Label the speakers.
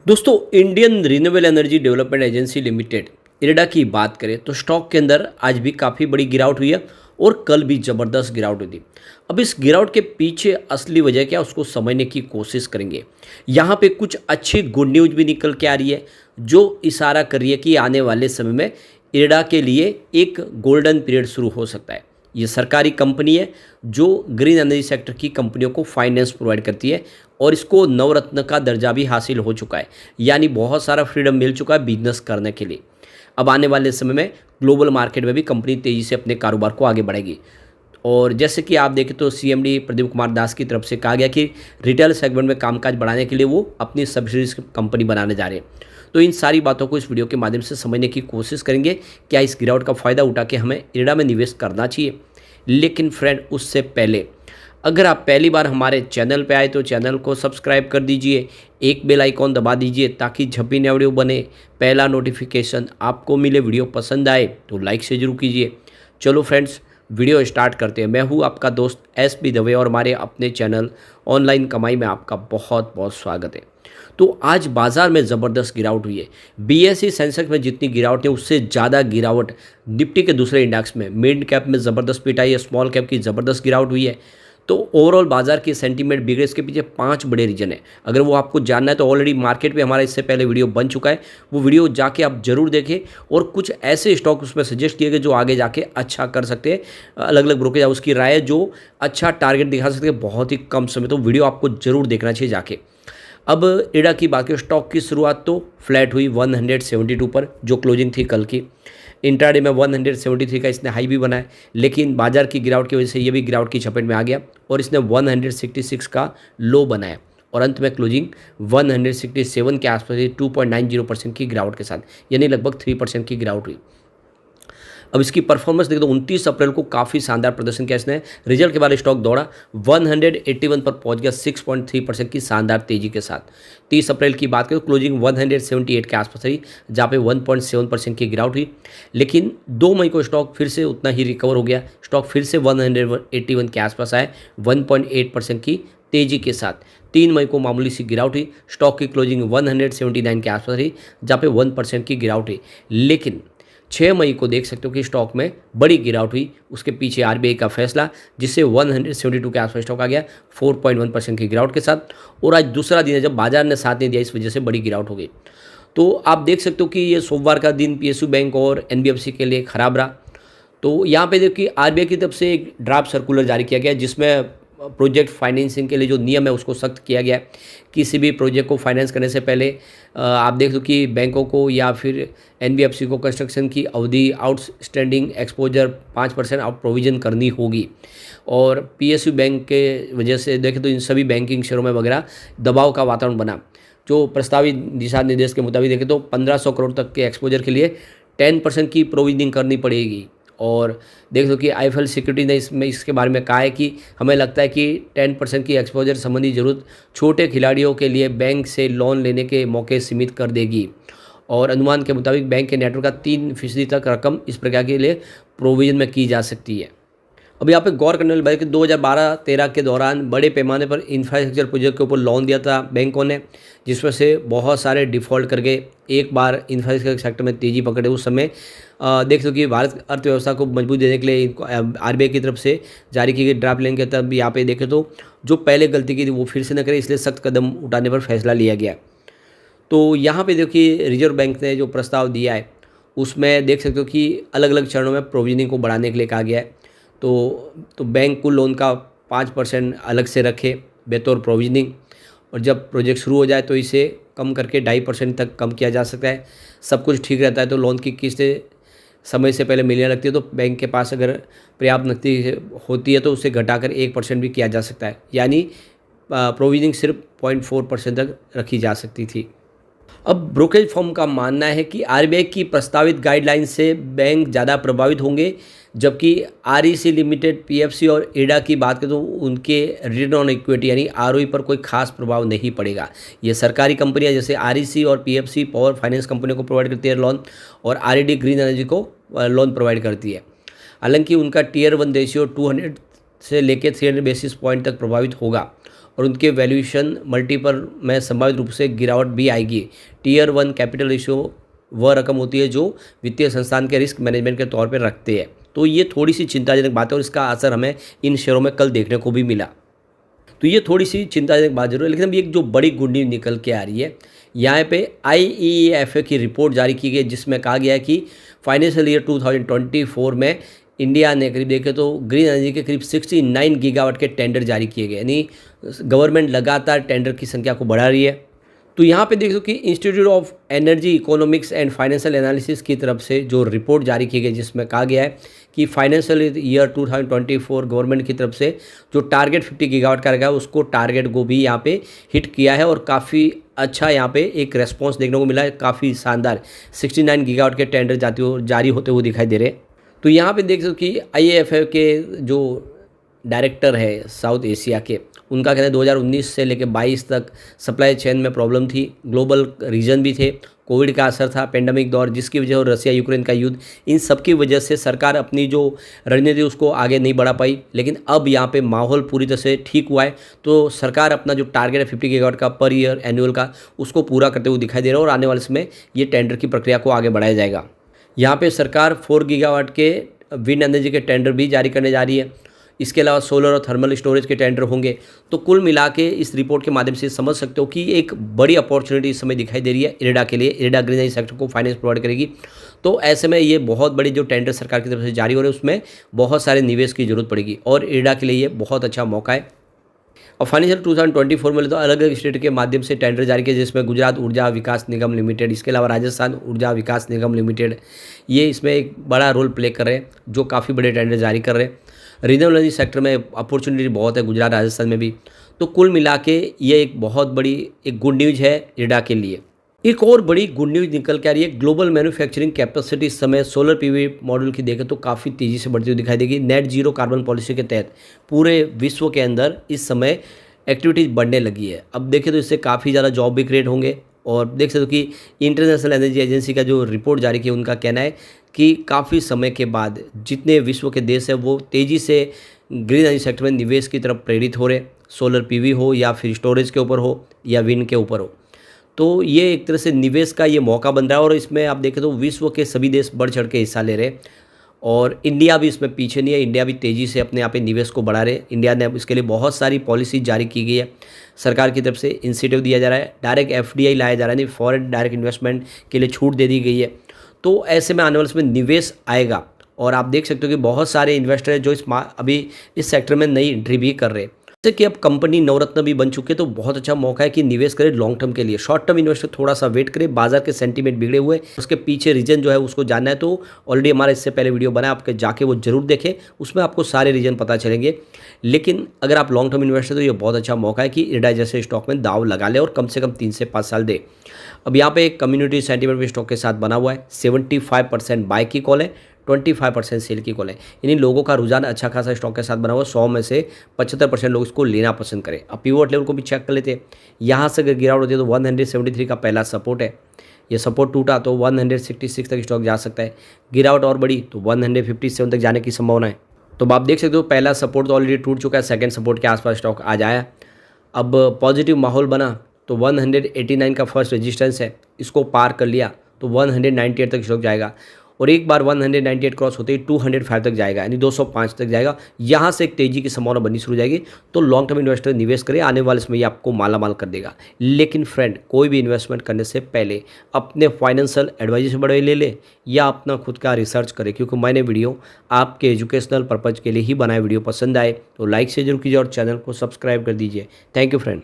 Speaker 1: दोस्तों, Indian renewable energy development agency limited IREDA की बात करें तो स्टॉक के अंदर आज भी काफ़ी बड़ी गिरावट हुई है और कल भी ज़बरदस्त गिरावट हुई थी। अब इस गिरावट के पीछे असली वजह क्या है उसको समझने की कोशिश करेंगे। यहाँ पे कुछ अच्छी गुड न्यूज़ भी निकल के आ रही है जो इशारा कर रही है कि आने वाले समय में इरेडा के लिए एक गोल्डन पीरियड शुरू हो सकता है। ये सरकारी कंपनी है जो ग्रीन एनर्जी सेक्टर की कंपनियों को फाइनेंस प्रोवाइड करती है और इसको नवरत्न का दर्जा भी हासिल हो चुका है, यानी बहुत सारा फ्रीडम मिल चुका है बिजनेस करने के लिए। अब आने वाले समय में ग्लोबल मार्केट में भी कंपनी तेज़ी से अपने कारोबार को आगे बढ़ेगी। और जैसे कि आप देखें तो सीएमडी प्रदीप कुमार दास की तरफ से कहा गया कि रिटेल सेगमेंट में कामकाज बढ़ाने के लिए वो अपनी सब्सिडीज कंपनी बनाने जा रहे हैं। तो इन सारी बातों को इस वीडियो के माध्यम से समझने की कोशिश करेंगे। क्या इस गिरावट का फ़ायदा उठा के हमें इरेडा में निवेश करना चाहिए? लेकिन फ्रेंड, उससे पहले अगर आप पहली बार हमारे चैनल पे आए तो चैनल को सब्सक्राइब कर दीजिए, एक बेल आइकॉन दबा दीजिए ताकि जब भी नया वीडियो बने पहला नोटिफिकेशन आपको मिले। वीडियो पसंद आए तो लाइक से जरूर कीजिए। चलो फ्रेंड्स, वीडियो स्टार्ट करते हैं। मैं हूँ आपका दोस्त एसपी दवे और हमारे अपने चैनल ऑनलाइन कमाई में आपका बहुत बहुत स्वागत है। तो आज बाजार में ज़बरदस्त गिरावट हुई है। बीएसई सेंसेक्स में जितनी गिरावट है उससे ज़्यादा गिरावट निफ्टी के दूसरे इंडेक्स में, मिड कैप में ज़बरदस्त पिटाई है, स्मॉल कैप की ज़बरदस्त गिरावट हुई है। तो ओवरऑल बाजार की सेंटीमेंट बिगड़े, इसके पीछे 5 बड़े रीजन है। अगर वो आपको जानना है तो ऑलरेडी मार्केट पे हमारा इससे पहले वीडियो बन चुका है, वो वीडियो जाके आप जरूर देखें। और कुछ ऐसे स्टॉक उसमें सजेस्ट किए गए जो आगे जाके अच्छा कर सकते हैं। अलग अलग ब्रोकरेज उसकी राय है जो अच्छा टारगेट दिखा सकते हैं बहुत ही कम समय। तो वीडियो आपको जरूर देखना चाहिए जाके। अब इरेडा की बाकी स्टॉक की शुरुआत तो फ्लैट हुई 172 पर, जो क्लोजिंग थी कल की। इंट्राडे में 173 का इसने हाई भी बनाया, लेकिन बाजार की गिरावट की वजह से ये भी गिरावट की चपेट में आ गया और इसने 166 का लो बनाया और अंत में क्लोजिंग 167 के आसपास 2.90% की गिरावट के साथ, यानी लगभग 3% की गिरावट हुई। अब इसकी परफॉर्मेंस देखें तो 29 अप्रैल को काफ़ी शानदार प्रदर्शन किया इसने। रिजल्ट के बाद स्टॉक दौड़ा 181 पर पहुंच गया 6.3% की शानदार तेजी के साथ। 30 अप्रैल की बात करें तो क्लोजिंग 178 के आसपास रही, जहाँ पे 1.7% की गिरावट हुई। लेकिन 2 मई को स्टॉक फिर से उतना ही रिकवर हो गया, स्टॉक फिर से 181 के आसपास आए 1.8% की तेजी के साथ। 3 मई को मामूली सी गिरावट हुई, स्टॉक की क्लोजिंग 179 के आसपास रही, जहाँ पे 1% की गिरावट हुई। लेकिन 6 मई को देख सकते हो कि स्टॉक में बड़ी गिरावट हुई। उसके पीछे आरबीआई का फैसला, जिससे 172 के आसपास स्टॉक आ गया 4.1% की गिरावट के साथ। और आज दूसरा दिन है जब बाजार ने साथ नहीं दिया, इस वजह से बड़ी गिरावट हो गई। तो आप देख सकते हो कि ये सोमवार का दिन पीएसयू बैंक और एनबीएफसी के लिए खराब रहा। तो यहाँ पे देखिए आरबीआई की तरफ से एक ड्राफ्ट सर्कुलर जारी किया गया जिसमें प्रोजेक्ट फाइनेंसिंग के लिए जो नियम है उसको सख्त किया गया है। किसी भी प्रोजेक्ट को फाइनेंस करने से पहले आप देख लो कि बैंकों को या फिर एनबीएफसी को कंस्ट्रक्शन की अवधि, आउटस्टैंडिंग एक्सपोजर 5% आउट प्रोविजन करनी होगी। और पीएसयू बैंक के वजह से देखें तो इन सभी बैंकिंग शेयरों में वगैरह दबाव का वातावरण बना। जो प्रस्तावित दिशा निर्देश के मुताबिक देखें तो 1500 करोड़ तक के एक्सपोजर के लिए 10% की प्रोविजनिंग करनी पड़ेगी। और देख लो कि आईएफएल सिक्योरिटी ने इसमें इसके बारे में कहा है कि हमें लगता है कि 10% की एक्सपोजर संबंधी जरूरत छोटे खिलाड़ियों के लिए बैंक से लोन लेने के मौके सीमित कर देगी। और अनुमान के मुताबिक बैंक के नेटवर्क का 3% तक रकम इस प्रकार के लिए प्रोविजन में की जा सकती है। अब यहाँ पे गौर करने वाली बात है कि 2012-13 के दौरान बड़े पैमाने पर इंफ्रास्ट्रक्चर प्रोजेक्ट के ऊपर लोन दिया था बैंकों ने, जिसमें से बहुत सारे डिफ़ॉल्ट कर गए। एक बार इंफ्रास्ट्रक्चर सेक्टर में तेज़ी पकड़े उस समय देख लो कि भारत अर्थव्यवस्था को मजबूत देने के लिए आरबीआई की तरफ से जारी की गई ड्राफ्ट लाइन के तहत यहाँ पे देखें तो जो पहले गलती की थी वो फिर से न करे, इसलिए सख्त कदम उठाने पर फैसला लिया गया। तो यहाँ पे देखिए रिजर्व बैंक ने जो प्रस्ताव दिया है उसमें देख सकते हो कि अलग अलग चरणों में प्रोविजनिंग को बढ़ाने के लिए कहा गया है। तो बैंक को लोन का 5% अलग से रखे बतौर प्रोविजनिंग, और जब प्रोजेक्ट शुरू हो जाए तो इसे कम करके 2.5% तक कम किया जा सकता है। सब कुछ ठीक रहता है तो लोन की किस्तें समय से पहले मिलने लगती है, तो बैंक के पास अगर पर्याप्त नकदी होती है तो उसे घटाकर 1% भी किया जा सकता है, यानी प्रोविजनिंग सिर्फ 0.4% तक रखी जा सकती थी। अब ब्रोकरेज फर्म का मानना है कि आरबीआई की प्रस्तावित गाइडलाइन से बैंक ज़्यादा प्रभावित होंगे, जबकि आरईसी लिमिटेड, पीएफसी और इरेडा की बात करें तो उनके रिटर्न ऑन इक्विटी यानी आरओई पर कोई खास प्रभाव नहीं पड़ेगा। ये सरकारी कंपनियां जैसे आरईसी और पीएफसी पावर फाइनेंस कंपनियों को प्रोवाइड करती है लोन, और आरईडी ग्रीन एनर्जी को लोन प्रोवाइड करती है। हालांकि उनका Tier 1 रेशियो 200 से लेकर 300 बेसिस पॉइंट तक प्रभावित होगा। और उनके वैल्यूएशन मल्टीपल में संभावित रूप से गिरावट भी आएगी। टियर 1 कैपिटल रेशियो वह रकम होती है जो वित्तीय संस्थान के रिस्क मैनेजमेंट के तौर पर रखते हैं। तो ये थोड़ी सी चिंताजनक बात है और इसका असर हमें इन शेयरों में कल देखने को भी मिला। तो ये थोड़ी सी चिंताजनक बात जरूर है, लेकिन अभी एक जो बड़ी गुड न्यूज़ निकल के आ रही है, यहाँ पे IEEFA की रिपोर्ट जारी की गई जिसमें कहा गया है कि फाइनेंशियल ईयर 2024 में इंडिया ने करीब देखें तो ग्रीन एनर्जी के करीब 69 गीगावाट के टेंडर जारी किए गए, यानी गवर्नमेंट लगातार टेंडर की संख्या को बढ़ा रही है। तो यहाँ पे देख दो कि institute of energy economics and financial analysis की तरफ से जो रिपोर्ट जारी की गई जिसमें कहा गया है कि फाइनेंशियल ईयर 2024 गवर्नमेंट की तरफ से जो टारगेट 50 गीगावाट का रखा है उसको टारगेट को भी यहाँ पे हिट किया है और काफ़ी अच्छा यहाँ पे एक रेस्पॉन्स देखने को मिला है, काफ़ी शानदार 69 गीगावाट के टेंडर जारी होते हुए दिखाई दे रहे हैं। तो यहाँ पे देख सकते कि IEEFA के जो डायरेक्टर है साउथ एशिया के, उनका कहना है 2019 से लेकर 22 तक सप्लाई चेन में प्रॉब्लम थी, ग्लोबल रीजन भी थे, कोविड का असर था, पेंडेमिक दौर जिसकी वजह और रसिया यूक्रेन का युद्ध, इन सब की वजह से सरकार अपनी जो रणनीति उसको आगे नहीं बढ़ा पाई। लेकिन अब यहाँ पे माहौल पूरी तरह से ठीक हुआ है, तो सरकार अपना जो टारगेट है 50 गीगावाट का पर ईयर एनुअल का उसको पूरा करते हुए दिखाई दे रहा है और आने वाले समय ये टेंडर की प्रक्रिया को आगे बढ़ाया जाएगा। यहाँ पे सरकार 4 गीगावाट के विंड एनर्जी के टेंडर भी जारी करने जा रही है। इसके अलावा सोलर और थर्मल स्टोरेज के टेंडर होंगे। तो कुल मिला के इस रिपोर्ट के माध्यम से समझ सकते हो कि एक बड़ी अपॉर्चुनिटी इस समय दिखाई दे रही है इरेडा के लिए। इरेडा ग्रीन एनर्जी सेक्टर को फाइनेंस प्रोवाइड करेगी। तो ऐसे में ये बहुत बड़ी जो टेंडर सरकार की तरफ से जारी हो रहे हैं उसमें बहुत सारे निवेश की जरूरत पड़ेगी और इरेडा के लिए ये बहुत अच्छा मौका है। और फाइनेंशियल 2024 में तो अलग अलग स्टेट के माध्यम से टेंडर जारी किए जिसमें गुजरात ऊर्जा विकास निगम लिमिटेड, इसके अलावा राजस्थान ऊर्जा विकास निगम लिमिटेड, ये इसमें एक बड़ा रोल प्ले कर रहे हैं जो काफ़ी बड़े टेंडर जारी कर रहे हैं। रीजनल एनर्जी सेक्टर में अपॉर्चुनिटी बहुत है गुजरात राजस्थान में भी। तो कुल मिला के ये एक बहुत बड़ी एक गुड न्यूज़ है इरेडा के लिए। एक और बड़ी गुड न्यूज़ निकल के आ रही है, ग्लोबल मैन्युफैक्चरिंग कैपेसिटी इस समय सोलर PV मॉड्यूल की देखें तो काफ़ी तेज़ी से बढ़ती हुई दिखाई देगी। नेट जीरो कार्बन पॉलिसी के तहत पूरे विश्व के अंदर इस समय एक्टिविटीज़ बढ़ने लगी है। अब देखें तो इससे काफ़ी ज़्यादा जॉब भी क्रिएट होंगे और देख सकते हो कि इंटरनेशनल एनर्जी एजेंसी का जो रिपोर्ट जारी किया उनका कहना है कि काफ़ी समय के बाद जितने विश्व के देश हैं वो तेज़ी से ग्रीन एनर्जी सेक्टर में निवेश की तरफ प्रेरित हो रहे, सोलर PV हो या फिर स्टोरेज के ऊपर हो या विंड के ऊपर हो। तो ये एक तरह से निवेश का ये मौका बन रहा है और इसमें आप देखें तो विश्व के सभी देश बढ़ चढ़ के हिस्सा ले रहे और इंडिया भी इसमें पीछे नहीं है। इंडिया भी तेज़ी से अपने यहाँ पे निवेश को बढ़ा रहे। इंडिया ने इसके लिए बहुत सारी पॉलिसी जारी की गई है, सरकार की तरफ से इंसेंटिव दिया जा रहा है, डायरेक्ट FDI लाया जा रहा है, नहीं फॉरेन डायरेक्ट इन्वेस्टमेंट के लिए छूट दे दी गई है। तो ऐसे में आने वाले समय निवेश आएगा और आप देख सकते हो कि बहुत सारे इन्वेस्टर जो अभी इस सेक्टर में नई एंट्री भी कर रहे हैं। जैसे कि अब कंपनी नवरत्न भी बन चुके तो बहुत अच्छा मौका है कि निवेश करें लॉन्ग टर्म के लिए। शॉर्ट टर्म इन्वेस्टर थोड़ा सा वेट करें, बाजार के सेंटीमेंट बिगड़े हुए, उसके पीछे रीजन जो है उसको जानना है तो ऑलरेडी हमारा इससे पहले वीडियो बना है, आपके जाके वो जरूर देखें, उसमें आपको सारे रीजन पता चलेंगे। लेकिन अगर आप लॉन्ग टर्म इन्वेस्टर तो ये बहुत अच्छा मौका है कि इरेडा जैसे स्टॉक में दाव लगा ले और कम से कम 3 से 5 साल दे। अब यहाँ पे एक कम्युनिटी सेंटीमेंट भी स्टॉक के साथ बना हुआ है। 75% बाय की कॉल है, 25% सेल की कॉल है, यानी लोगों का रुझान अच्छा खासा स्टॉक के साथ बना हुआ। 100 में से 75% लोग इसको लेना पसंद करें। अब पिवट लेवल को भी चेक कर लेते हैं। यहाँ से अगर गिरावट होती है तो 173 का पहला सपोर्ट है, ये सपोर्ट टूटा तो 166 तक स्टॉक जा सकता है। गिरावट और बढ़ी तो 157 तक जाने की संभावना है। तो आप देख सकते हो पहला सपोर्ट तो ऑलरेडी टूट चुका है, सेकंड सपोर्ट के आसपास स्टॉक आ जाया। अब पॉजिटिव माहौल बना तो 189 का फर्स्ट रेजिस्टेंस है, इसको पार कर लिया तो 198 तक स्टॉक जाएगा और एक बार 198 क्रॉस होते ही 205 तक जाएगा, यानी 205 तक जाएगा। यहाँ से एक तेजी की संभावना बननी शुरू हो जाएगी। तो लॉन्ग टर्म इन्वेस्टर निवेश करें, आने वाले समय ये आपको माला माल कर देगा। लेकिन फ्रेंड, कोई भी इन्वेस्टमेंट करने से पहले अपने फाइनेंशियल एडवाइजर से बड़े ले ले या अपना खुद का रिसर्च करें, क्योंकि मैंने वीडियो आपके एजुकेशनल पर्पज़ के लिए ही बनाए। वीडियो पसंद आए तो लाइक से जरूर कीजिए और चैनल को सब्सक्राइब कर दीजिए। Thank you friend.